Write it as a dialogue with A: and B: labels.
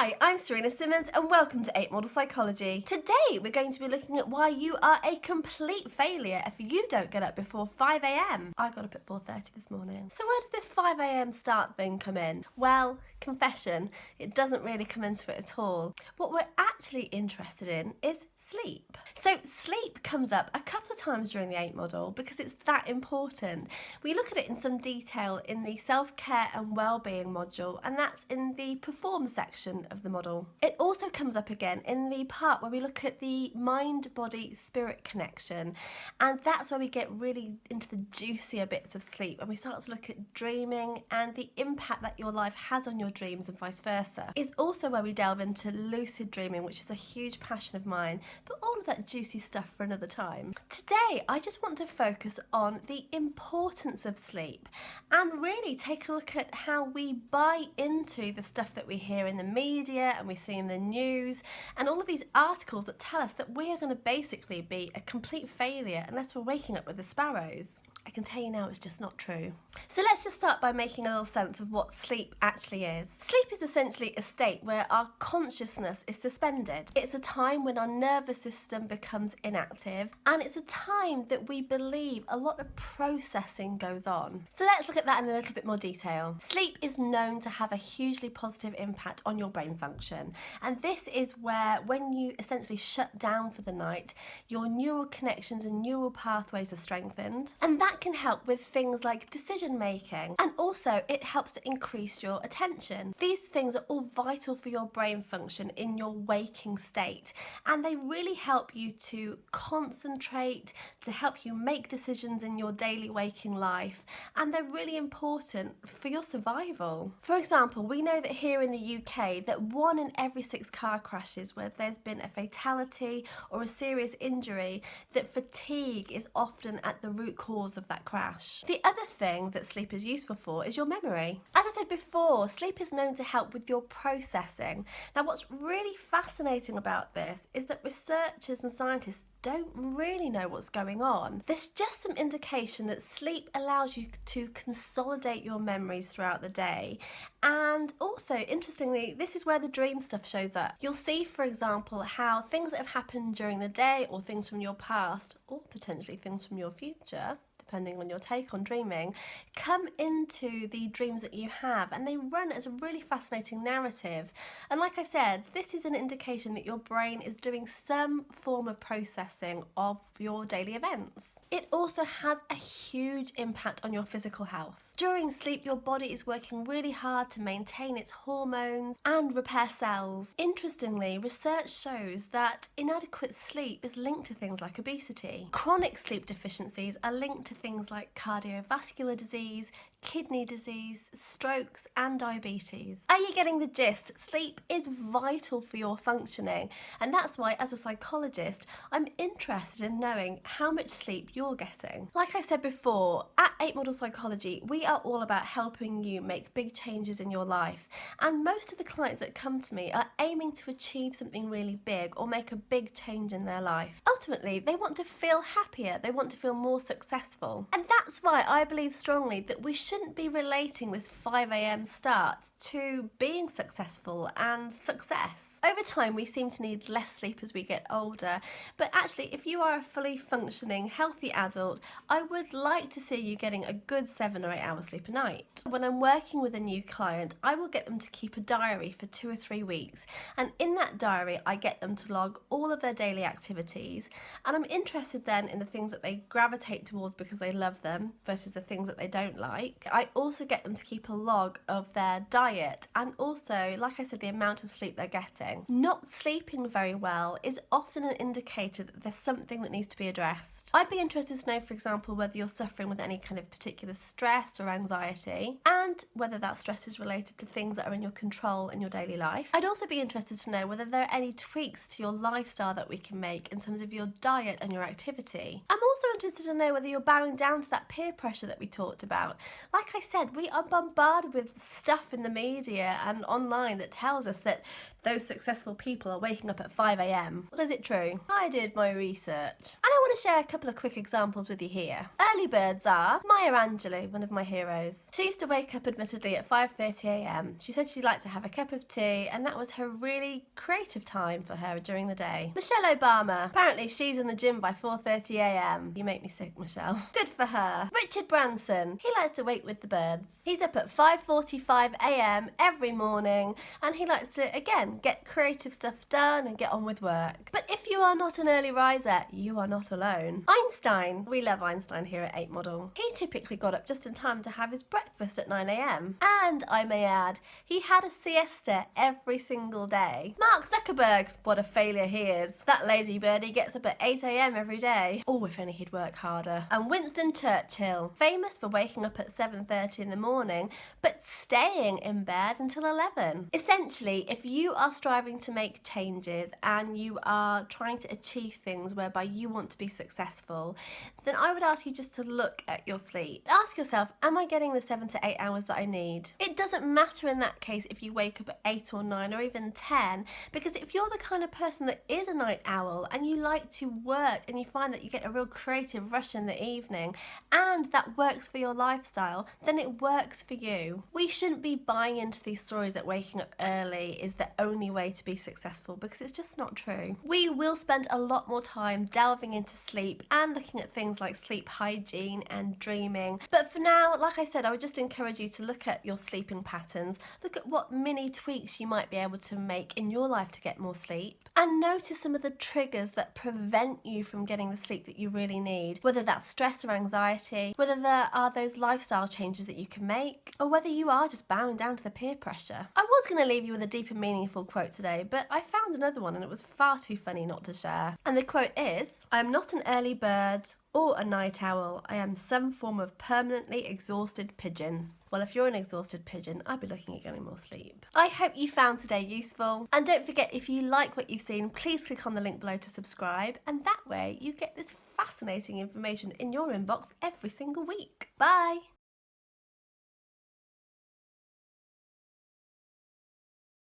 A: Hi, I'm Serena Simmons and welcome to 8 Model Psychology. Today we're going to be looking at why you are a complete failure if you don't get up before 5 a.m. I got up at 4:30 this morning. So where does this 5 a.m. start thing come in? Well, confession, it doesn't really come into it at all. What we're actually interested in is sleep. So sleep comes up a couple of times during the 8 model because it's that important. We look at it in some detail in the self-care and well-being module, and that's in the perform section of the model. It also comes up again in the part where we look at the mind-body-spirit connection, and that's where we get really into the juicier bits of sleep and we start to look at dreaming and the impact that your life has on your dreams and vice versa. It's also where we delve into lucid dreaming, which is a huge passion of mine, but all of that juicy stuff for another time. Today I just want to focus on the importance of sleep and really take a look at how we buy into the stuff that we hear in the media and we see in the news and all of these articles that tell us that we are going to basically be a complete failure unless we're waking up with the sparrows. I can tell you now it's just not true. So let's just start by making a little sense of what sleep actually is. Sleep is essentially a state where our consciousness is suspended. It's a time when our nervous system becomes inactive, and it's a time that we believe a lot of processing goes on. So let's look at that in a little bit more detail. Sleep is known to have a hugely positive impact on your brain function, and this is where when you essentially shut down for the night, your neural connections and neural pathways are strengthened, and that can help with things like decision making, and also it helps to increase your attention. These things are all vital for your brain function in your waking state, and they really help you to concentrate, to help you make decisions in your daily waking life, and they're really important for your survival. For example, we know that here in the UK that 1 in every 6 car crashes where there's been a fatality or a serious injury, that fatigue is often at the root cause of that crash. The other thing that sleep is useful for is your memory. As I said before, sleep is known to help with your processing. Now, what's really fascinating about this is that researchers and scientists don't really know what's going on. There's just some indication that sleep allows you to consolidate your memories throughout the day. And also, interestingly, this is where the dream stuff shows up. You'll see, for example, how things that have happened during the day or things from your past or potentially things from your future, depending on your take on dreaming, come into the dreams that you have, and they run as a really fascinating narrative. And like I said, this is an indication that your brain is doing some form of processing of your daily events. It also has a huge impact on your physical health. During sleep, your body is working really hard to maintain its hormones and repair cells. Interestingly, research shows that inadequate sleep is linked to things like obesity. Chronic sleep deficiencies are linked to things like cardiovascular disease, kidney disease, strokes, and diabetes. Are you getting the gist? Sleep is vital for your functioning, and that's why, as a psychologist, I'm interested in knowing how much sleep you're getting. Like I said before, at 8 Model Psychology, we are all about helping you make big changes in your life, and most of the clients that come to me are aiming to achieve something really big or make a big change in their life. Ultimately, they want to feel happier, they want to feel more successful, and that's why I believe strongly that we shouldn't be relating this 5 a.m. start to being successful and success. Over time, we seem to need less sleep as we get older, but actually, if you are a fully functioning, healthy adult, I would like to see you getting a good 7 or 8 hours sleep a night. When I'm working with a new client, I will get them to keep a diary for 2 or 3 weeks, and in that diary, I get them to log all of their daily activities, and I'm interested then in the things that they gravitate towards because they love them versus the things that they don't like. I also get them to keep a log of their diet and also, like I said, the amount of sleep they're getting. Not sleeping very well is often an indicator that there's something that needs to be addressed. I'd be interested to know, for example, whether you're suffering with any kind of particular stress or anxiety, and whether that stress is related to things that are in your control in your daily life. I'd also be interested to know whether there are any tweaks to your lifestyle that we can make in terms of your diet and your activity. I'm also interested to know whether you're bowing down to that peer pressure that we talked about. Like I said, we are bombarded with stuff in the media and online that tells us that those successful people are waking up at 5 a.m. Well, is it true? I did my research, and I want to share a couple of quick examples with you here. Early birds are Maya Angelou, one of my heroes. She used to wake up admittedly at 5:30 a.m. She said she liked to have a cup of tea, and that was her really creative time for her during the day. Michelle Obama. Apparently she's in the gym by 4:30 a.m. You make me sick, Michelle. Good for her. Richard Branson. He likes to wake with the birds. He's up at 5:45 a.m. every morning, and he likes to, again, get creative stuff done and get on with work. But if you are not an early riser, you are not alone. Einstein. We love Einstein here at 8 Model. He typically got up just in time to have his breakfast at 9 a.m. And I may add, he had a siesta every single day. Mark Zuckerberg. What a failure he is. That lazy birdie gets up at 8 a.m. every day. Oh, if only he'd work harder. And Winston Churchill. Famous for waking up at 7:30 in the morning, but staying in bed until 11. Essentially, if you are striving to make changes and you are trying to achieve things whereby you want to be successful, then I would ask you just to look at your sleep. Ask yourself, am I getting the 7 to 8 hours that I need? It doesn't matter in that case if you wake up at 8 or 9 or even 10, because if you're the kind of person that is a night owl and you like to work and you find that you get a real creative rush in the evening and that works for your lifestyle, then it works for you. We shouldn't be buying into these stories that waking up early is the only way to be successful, because it's just not true. We will spend a lot more time delving into sleep and looking at things like sleep hygiene and dreaming. But for now, like I said, I would just encourage you to look at your sleeping patterns, look at what mini tweaks you might be able to make in your life to get more sleep, and notice some of the triggers that prevent you from getting the sleep that you really need, whether that's stress or anxiety, whether there are those lifestyle changes that you can make, or whether you are just bowing down to the peer pressure. I was going to leave you with a deep and meaningful quote today, but I found another one and it was far too funny not to share. And the quote is, "I am not an early bird or a night owl. I am some form of permanently exhausted pigeon." Well, if you're an exhausted pigeon, I'd be looking at getting more sleep. I hope you found today useful. And don't forget, if you like what you've seen, please click on the link below to subscribe. And that way you get this fascinating information in your inbox every single week. Bye.